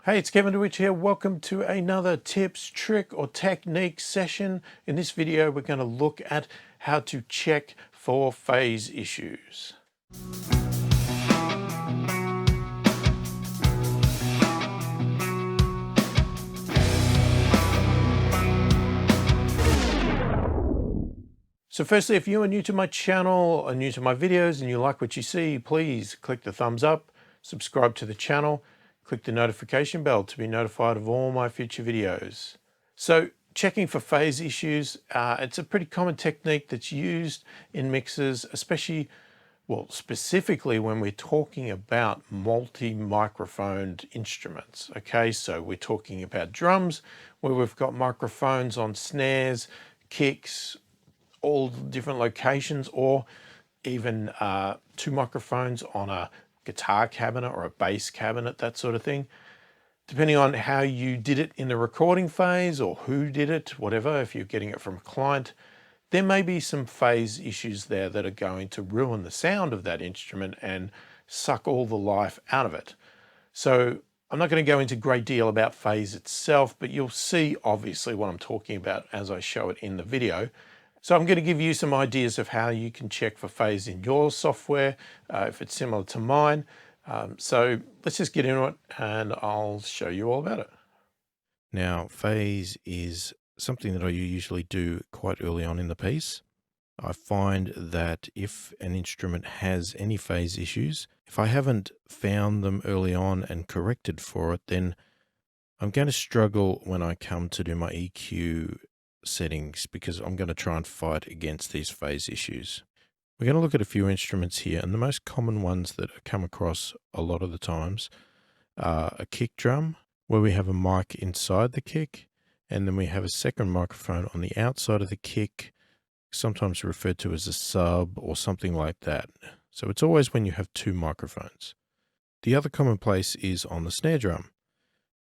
Hey, it's Kevin DeWitch here. Welcome to another tips, trick or technique session. In this video, we're going to look at how to check for phase issues. So firstly, if you are new to my channel or new to my videos and you like what you see, please click the thumbs up, subscribe to the channel, click the notification bell to be notified of all my future videos. So checking for phase issues, it's a pretty common technique that's used in mixers, especially, well, specifically when we're talking about multi-microphoned instruments. Okay, so we're talking about drums where we've got microphones on snares, kicks, all different locations, or even two microphones on a guitar cabinet or a bass cabinet, that sort of thing. Depending on how you did it in the recording phase or who did it, whatever, if you're getting it from a client, there may be some phase issues there that are going to ruin the sound of that instrument and suck all the life out of it. So I'm not going to go into a great deal about phase itself, but you'll see obviously what I'm talking about as I show it in the video. So I'm going to give you some ideas of how you can check for phase in your software, if it's similar to mine. So let's just get into it and I'll show you all about it. Now, phase is something that I usually do quite early on in the piece. I find that if an instrument has any phase issues, if I haven't found them early on and corrected for it, then I'm going to struggle when I come to do my EQ settings because I'm going to try and fight against these phase issues. We're going to look at a few instruments here, and the most common ones that I come across a lot of the times are a kick drum, where we have a mic inside the kick, and then we have a second microphone on the outside of the kick, sometimes referred to as a sub or something like that. So it's always when you have two microphones. The other common place is on the snare drum.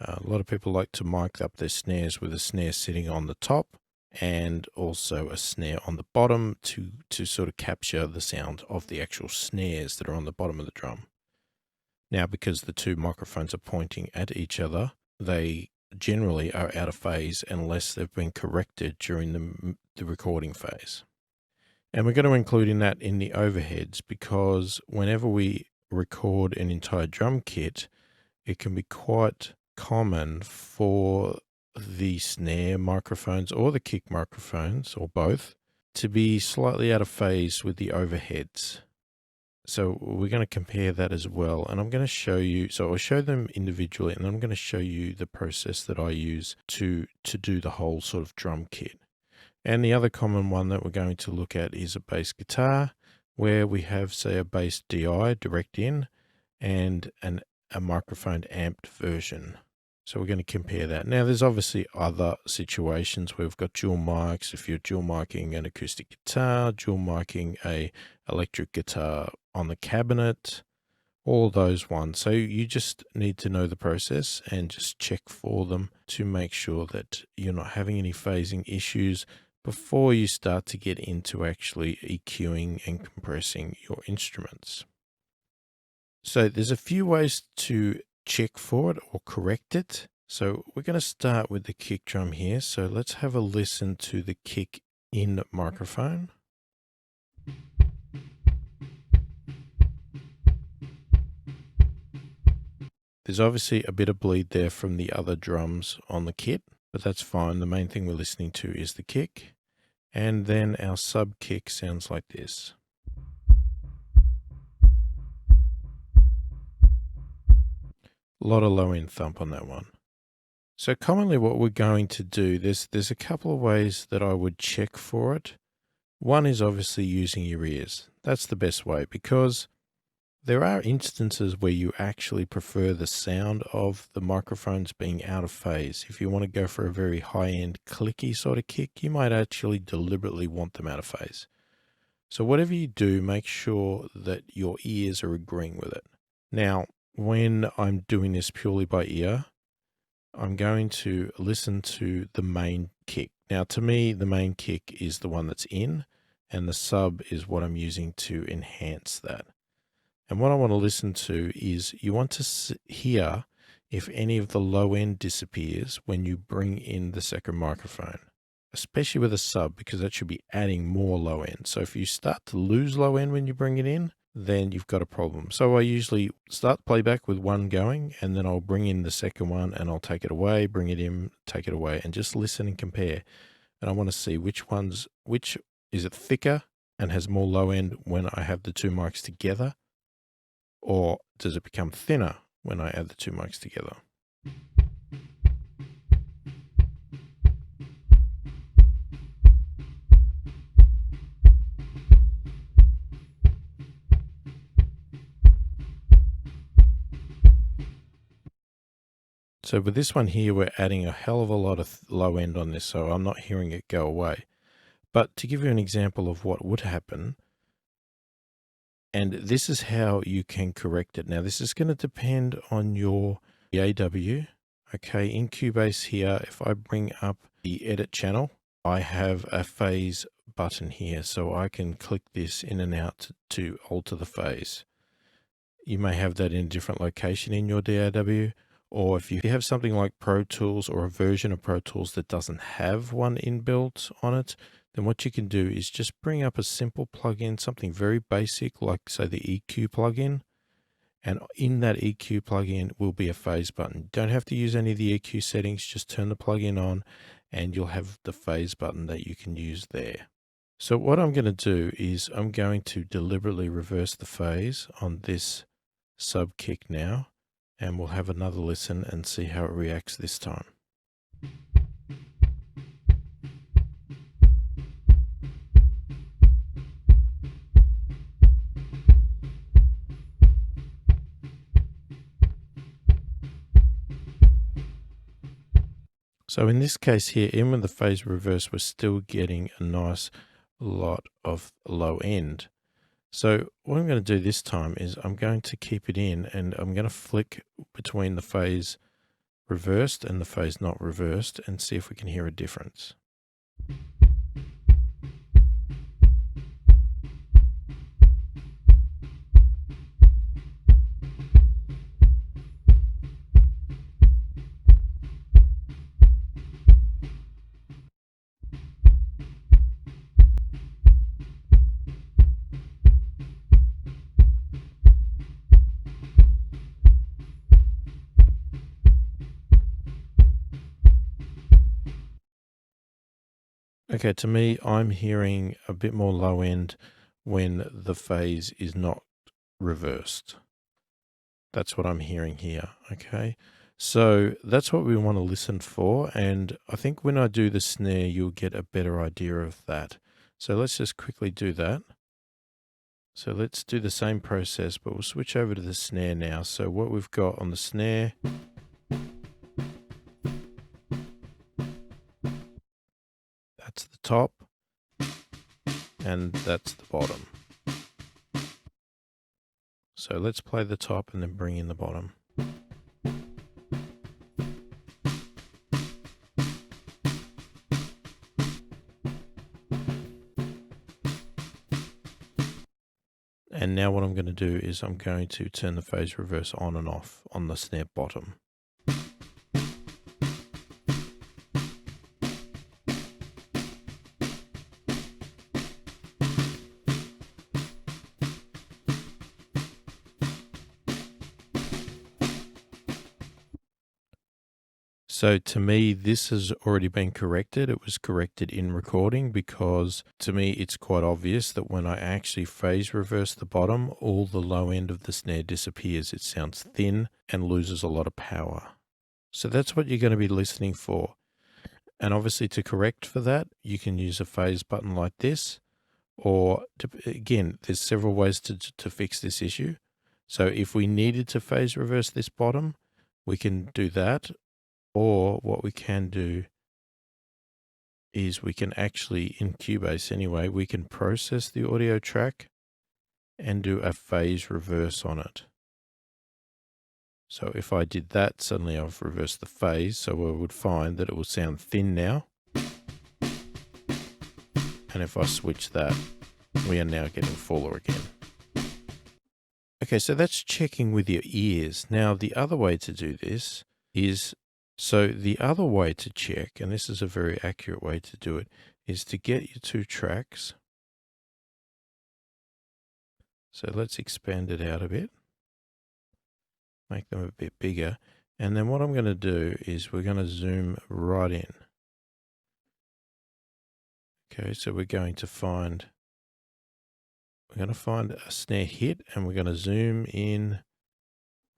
A lot of people like to mic up their snares with a snare sitting on the top and also a snare on the bottom to sort of capture the sound of the actual snares that are on the bottom of the drum. Now, because the two microphones are pointing at each other, they generally are out of phase unless they've been corrected during the recording phase. And we're going to include in that in the overheads, because whenever we record an entire drum kit, it can be quite common for the snare microphones or the kick microphones, or both, to be slightly out of phase with the overheads. So we're going to compare that as well. And I'm going to show you, so I'll show them individually, and I'm going to show you the process that I use to do the whole sort of drum kit. And the other common one that we're going to look at is a bass guitar, where we have, say, a bass DI direct in and a microphone amped version. So we're going to compare that. Now, there's obviously other situations where we've got dual mics. If you're dual miking an acoustic guitar, dual miking a electric guitar on the cabinet, all those ones. So you just need to know the process and just check for them to make sure that you're not having any phasing issues before you start to get into actually EQing and compressing your instruments. So there's a few ways to check for it or correct it. So we're going to start with the kick drum here. So let's have a listen to the kick in microphone. There's obviously a bit of bleed there from the other drums on the kit, but that's fine. The main thing we're listening to is the kick. And then our sub kick sounds like this. A lot of low end thump on that one. So commonly what we're going to do, there's a couple of ways that I would check for it. One is obviously using your ears. That's the best way, because there are instances where you actually prefer the sound of the microphones being out of phase. If you want to go for a very high-end clicky sort of kick, you might actually deliberately want them out of phase. So whatever you do, make sure that your ears are agreeing with it. Now, when I'm doing this purely by ear, I'm going to listen to the main kick. Now, to me, the main kick is the one that's in, and the sub is what I'm using to enhance that. And what I want to listen to is, you want to hear if any of the low end disappears when you bring in the second microphone, especially with a sub, because that should be adding more low end. So if you start to lose low end when you bring it in, then you've got a problem. So I usually start playback with one going, and then I'll bring in the second one and I'll take it away, bring it in, take it away, and just listen and compare. And I want to see which is it thicker and has more low end when I have the two mics together, or does it become thinner when I add the two mics together? So with this one here, we're adding a hell of a lot of low end on this, so I'm not hearing it go away. But to give you an example of what would happen, and this is how you can correct it. Now, this is going to depend on your AW. Okay, in Cubase here, if I bring up the edit channel, I have a phase button here, so I can click this in and out to alter the phase. You may have that in a different location in your DAW, or if you have something like Pro Tools or a version of Pro Tools that doesn't have one inbuilt on it, then what you can do is just bring up a simple plugin, something very basic, like say the EQ plugin. And in that EQ plugin will be a phase button. You don't have to use any of the EQ settings, just turn the plugin on and you'll have the phase button that you can use there. So what I'm going to do is I'm going to deliberately reverse the phase on this sub kick now, and we'll have another listen and see how it reacts this time. So in this case here, even with the phase reverse, we're still getting a nice lot of low end. So what I'm going to do this time is I'm going to keep it in, and I'm going to flick between the phase reversed and the phase not reversed and see if we can hear a difference. Okay, to me, I'm hearing a bit more low end when the phase is not reversed. That's what I'm hearing here, okay? So that's what we want to listen for, and I think when I do the snare, you'll get a better idea of that. So let's just quickly do that. So let's do the same process, but we'll switch over to the snare now. So what we've got on the snare, that's the top, and that's the bottom. So let's play the top and then bring in the bottom. And now what I'm going to do is I'm going to turn the phase reverse on and off on the snare bottom. So to me, this has already been corrected. It was corrected in recording because to me, it's quite obvious that when I actually phase reverse the bottom, all the low end of the snare disappears. It sounds thin and loses a lot of power. So that's what you're going to be listening for. And obviously to correct for that, you can use a phase button like this, or again, there's several ways to fix this issue. So if we needed to phase reverse this bottom, we can do that. Or what we can do is we can actually, in Cubase anyway, we can process the audio track and do a phase reverse on it. So if I did that, suddenly I've reversed the phase, so we would find that it will sound thin now. And if I switch that, we are now getting fuller again. Okay, so that's checking with your ears. Now, the other way to do this is, so the other way to check, and this is a very accurate way to do it, is to get your two tracks. So let's expand it out a bit, make them a bit bigger. And then what I'm going to do is we're going to zoom right in. Okay, so we're going to find a snare hit, and we're going to zoom in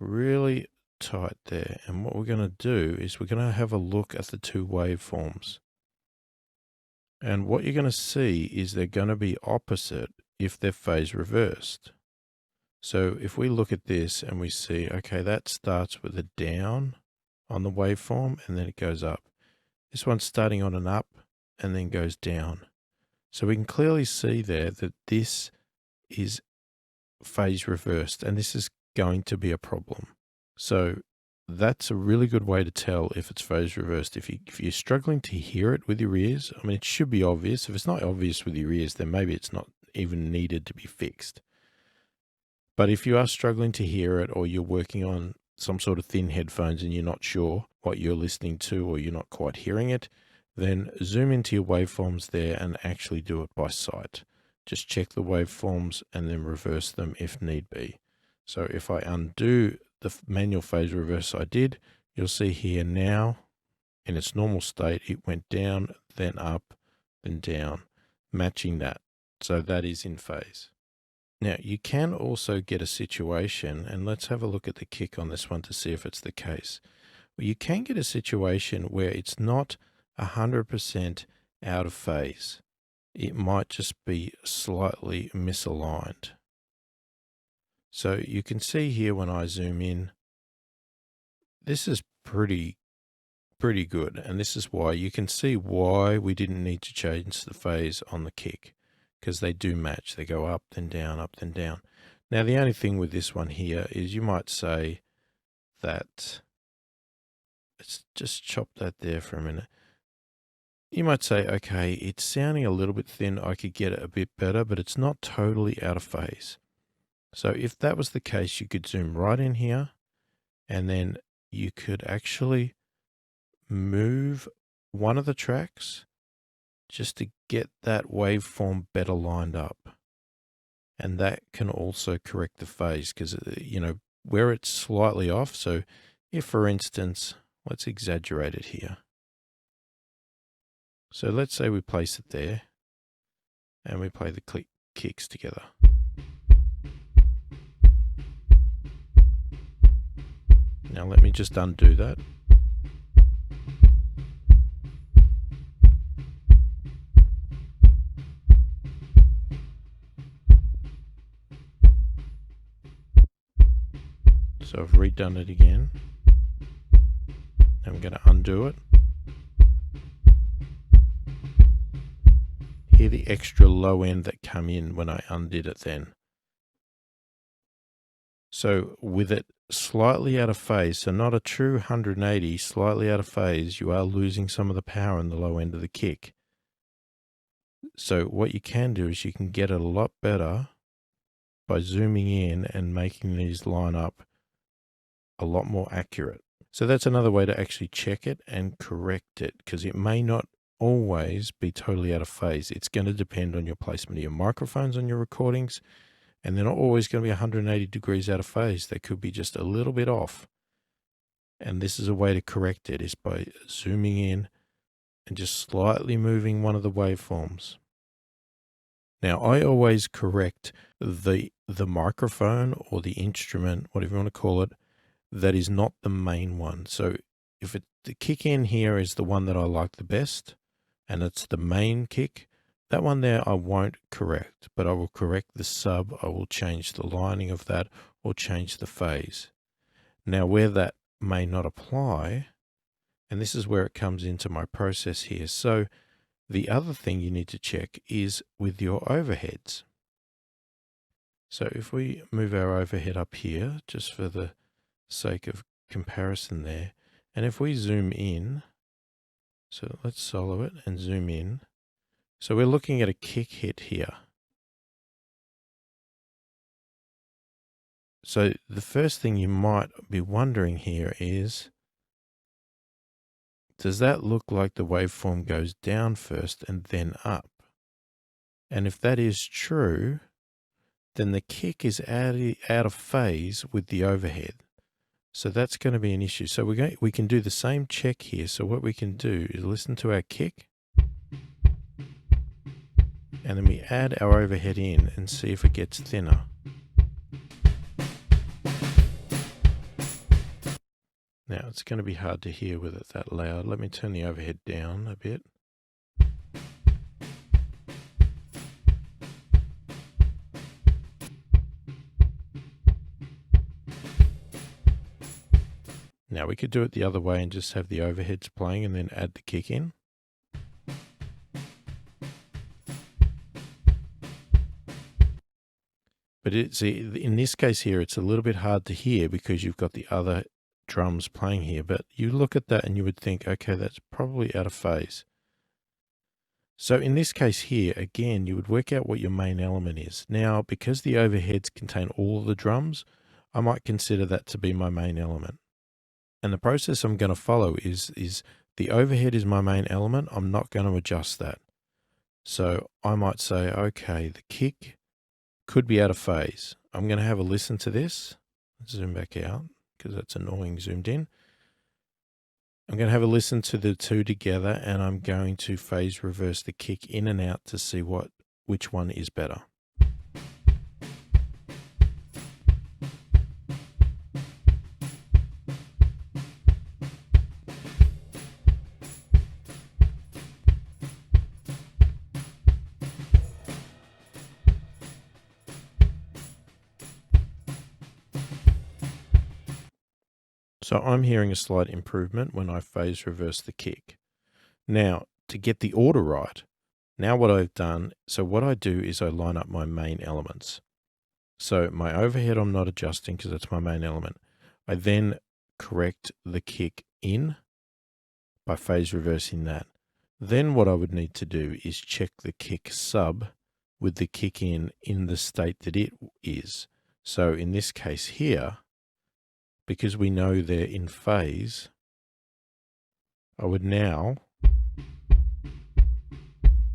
really tight there. And what we're going to do is we're going to have a look at the two waveforms. And what you're going to see is they're going to be opposite if they're phase reversed. So if we look at this and we see, okay, that starts with a down on the waveform and then it goes up. This one's starting on an up and then goes down. So we can clearly see there that this is phase reversed, and this is going to be a problem. So that's a really good way to tell if it's phase reversed. If you're struggling to hear it with your ears, I mean, it should be obvious. If it's not obvious with your ears, then maybe it's not even needed to be fixed. But if you are struggling to hear it, or you're working on some sort of thin headphones and you're not sure what you're listening to, or you're not quite hearing it, then zoom into your waveforms there and actually do it by sight. Just check the waveforms and then reverse them if need be. So if I undo the manual phase reverse I did, you'll see here now in its normal state, it went down, then up, then down, matching that. So that is in phase. Now you can also get a situation, and let's have a look at the kick on this one to see if it's the case. Well, you can get a situation where it's not 100% out of phase. It might just be slightly misaligned. So you can see here when I zoom in, this is pretty good. And this is why you can see why we didn't need to change the phase on the kick, because they do match. They go up, then down, up, then down. Now, the only thing with this one here is you might say that, let's just chop that there for a minute. You might say, okay, it's sounding a little bit thin. I could get it a bit better, but it's not totally out of phase. So if that was the case, you could zoom right in here, and then you could actually move one of the tracks just to get that waveform better lined up. And that can also correct the phase, because, you know, where it's slightly off. So if, for instance, let's exaggerate it here. So let's say we place it there and we play the kicks together. Now let me just undo that. So I've redone it again. I'm going to undo it. Hear the extra low end that come in when I undid it then. So with it slightly out of phase, so not a true 180, slightly out of phase, you are losing some of the power in the low end of the kick. So what you can do is you can get it a lot better by zooming in and making these line up a lot more accurate. So that's another way to actually check it and correct it, because it may not always be totally out of phase. It's going to depend on your placement of your microphones on your recordings, and they're not always going to be 180 degrees out of phase. They could be just a little bit off. And this is a way to correct it, is by zooming in and just slightly moving one of the waveforms. Now, I always correct the microphone or the instrument, whatever you want to call it, that is not the main one. So if the kick in here is the one that I like the best, and it's the main kick, that one there I won't correct, but I will correct the sub. I will change the lining of that or change the phase. Now, where that may not apply, and this is where it comes into my process here. So the other thing you need to check is with your overheads. So if we move our overhead up here, just for the sake of comparison there, and if we zoom in, so let's solo it and zoom in. So we're looking at a kick hit here. So the first thing you might be wondering here is, does that look like the waveform goes down first and then up? And if that is true, then the kick is out of phase with the overhead. So that's going to be an issue. So we can do the same check here. So what we can do is listen to our kick, and then we add our overhead in and see if it gets thinner. Now it's going to be hard to hear with it that loud. Let me turn the overhead down a bit. Now we could do it the other way and just have the overheads playing and then add the kick in. But in this case here, it's a little bit hard to hear because you've got the other drums playing here. But you look at that and you would think, okay, that's probably out of phase. So in this case here, again, you would work out what your main element is. Now, because the overheads contain all of the drums, I might consider that to be my main element. And the process I'm going to follow is the overhead is my main element. I'm not going to adjust that. So I might say, okay, the kick could be out of phase. I'm going to have a listen to this. Let's zoom back out because that's annoying zoomed in. I'm going to have a listen to the two together, and I'm going to phase reverse the kick in and out to see which one is better. So I'm hearing a slight improvement when I phase reverse the kick. Now, to get the order right, now what I've done, so what I do is I line up my main elements. So my overhead I'm not adjusting because that's my main element. I then correct the kick in by phase reversing that. Then what I would need to do is check the kick sub with the kick in the state that it is. So in this case here, because we know they're in phase, I would now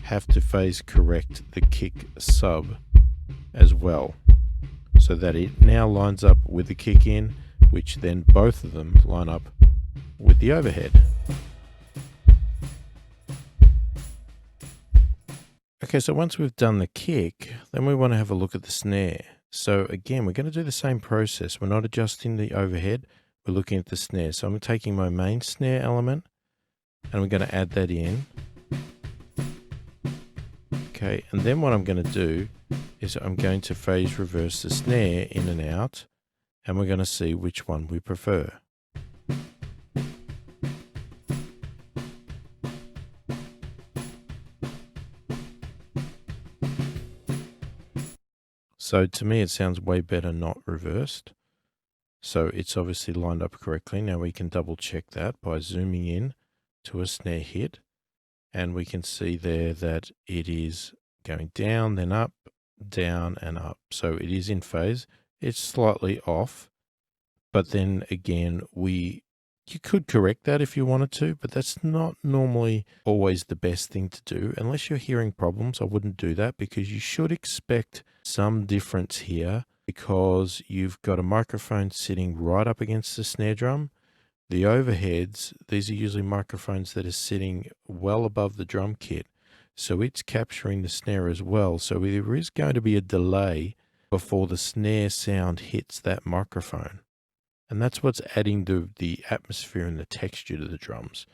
have to phase correct the kick sub as well, so that it now lines up with the kick in, which then both of them line up with the overhead. Okay, so once we've done the kick, then we want to have a look at the snare. So again, we're going to do the same process. We're not adjusting the overhead. We're looking at the snare. So I'm taking my main snare element and we're going to add that in. Okay, and then what I'm going to do is I'm going to phase reverse the snare in and out, and we're going to see which one we prefer. So to me, it sounds way better not reversed. So it's obviously lined up correctly. Now we can double check that by zooming in to a snare hit. And we can see there that it is going down, then up, down, and up. So it is in phase. It's slightly off. But then again, you could correct that if you wanted to, but that's not normally always the best thing to do. Unless you're hearing problems, I wouldn't do that, because you should expect some difference here, because you've got a microphone sitting right up against the snare drum. The overheads, these are usually microphones that are sitting well above the drum kit. So it's capturing the snare as well. So there is going to be a delay before the snare sound hits that microphone. And that's what's adding the atmosphere and the texture to the drums.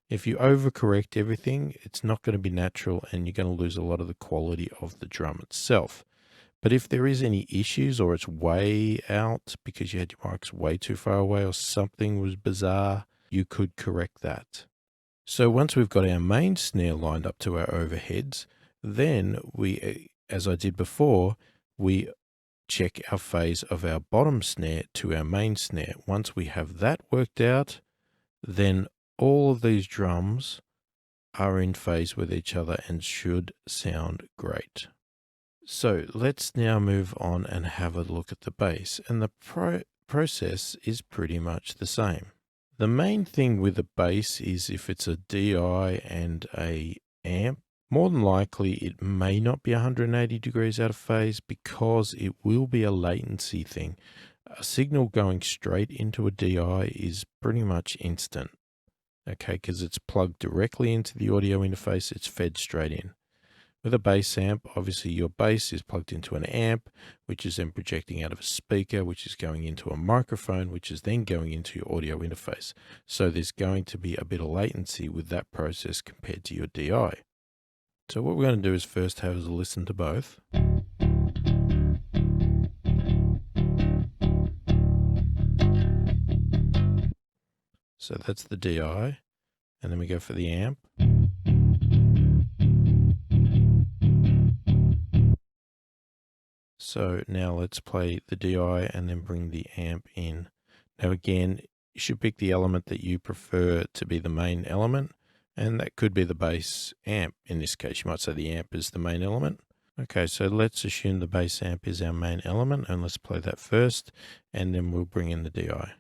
If you overcorrect everything, it's not going to be natural, and you're going to lose a lot of the quality of the drum itself. But if there is any issues, or it's way out because you had your mics way too far away, or something was bizarre, you could correct that. So once we've got our main snare lined up to our overheads, then we, as I did before, we check our phase of our bottom snare to our main snare. Once we have that worked out, then all of these drums are in phase with each other and should sound great. So let's now move on and have a look at the bass. And the process is pretty much the same. The main thing with a bass is if it's a DI and a amp, more than likely it may not be 180 degrees out of phase because it will be a latency thing. A signal going straight into a DI is pretty much instant, okay, because it's plugged directly into the audio interface, it's fed straight in. With a bass amp, obviously your bass is plugged into an amp, which is then projecting out of a speaker, which is going into a microphone, which is then going into your audio interface. So there's going to be a bit of latency with that process compared to your DI. So what we're going to do is first have a listen to both. So that's the DI, and then we go for the amp. So now let's play the DI and then bring the amp in. Now again, you should pick the element that you prefer to be the main element, and that could be the bass amp. In this case, you might say the amp is the main element. Okay, so let's assume the bass amp is our main element, and let's play that first, and then we'll bring in the DI.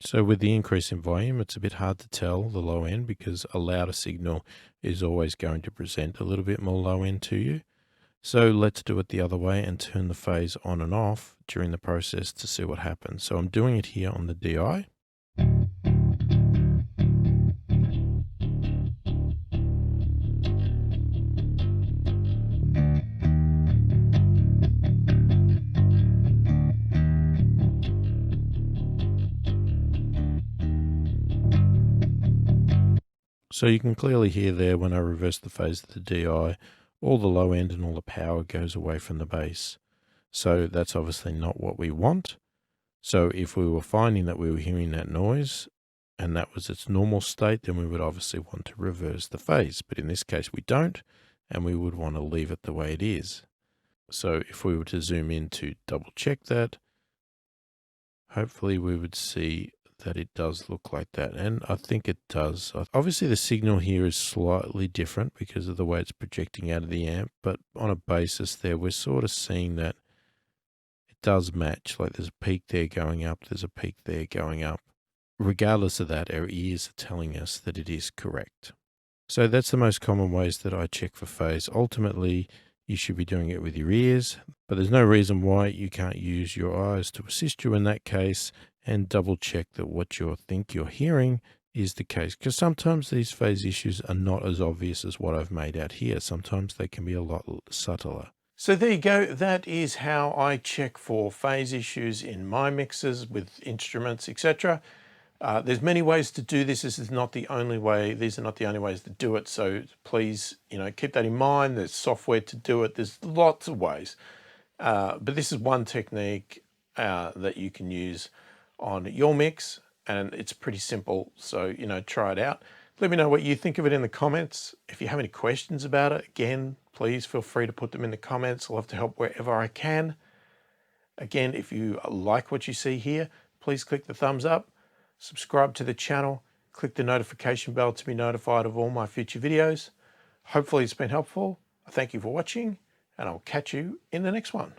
So with the increase in volume, it's a bit hard to tell the low end because a louder signal is always going to present a little bit more low end to you. So let's do it the other way and turn the phase on and off during the process to see what happens. So I'm doing it here on the DI. So you can clearly hear there when I reverse the phase of the DI, all the low end and all the power goes away from the bass. So that's obviously not what we want. So if we were finding that we were hearing that noise and that was its normal state, then we would obviously want to reverse the phase. But in this case, we don't, and we would want to leave it the way it is. So if we were to zoom in to double check that, hopefully we would see that it does look like that, and I think it does. Obviously the signal here is slightly different because of the way it's projecting out of the amp, but on a basis there we're sort of seeing that it does match. Like there's a peak there going up, there's a peak there going up. Regardless of that, our ears are telling us that it is correct. So that's the most common ways that I check for phase. Ultimately, you should be doing it with your ears, but there's no reason why you can't use your eyes to assist you in that case and double check that what you think you're hearing is the case. Because sometimes these phase issues are not as obvious as what I've made out here. Sometimes they can be a lot subtler. So there you go. That is how I check for phase issues in my mixes with instruments, etc. There's many ways to do this. This is not the only way. These are not the only ways to do it. So please, keep that in mind. There's software to do it. There's lots of ways. But this is one technique that you can use on your mix, and it's pretty simple. So, try it out. Let me know what you think of it in the comments. If you have any questions about it, again, please feel free to put them in the comments. I'll love to help wherever I can. Again, if you like what you see here, please click the thumbs up, subscribe to the channel, click the notification bell to be notified of all my future videos. Hopefully it's been helpful. Thank you for watching, and I'll catch you in the next one.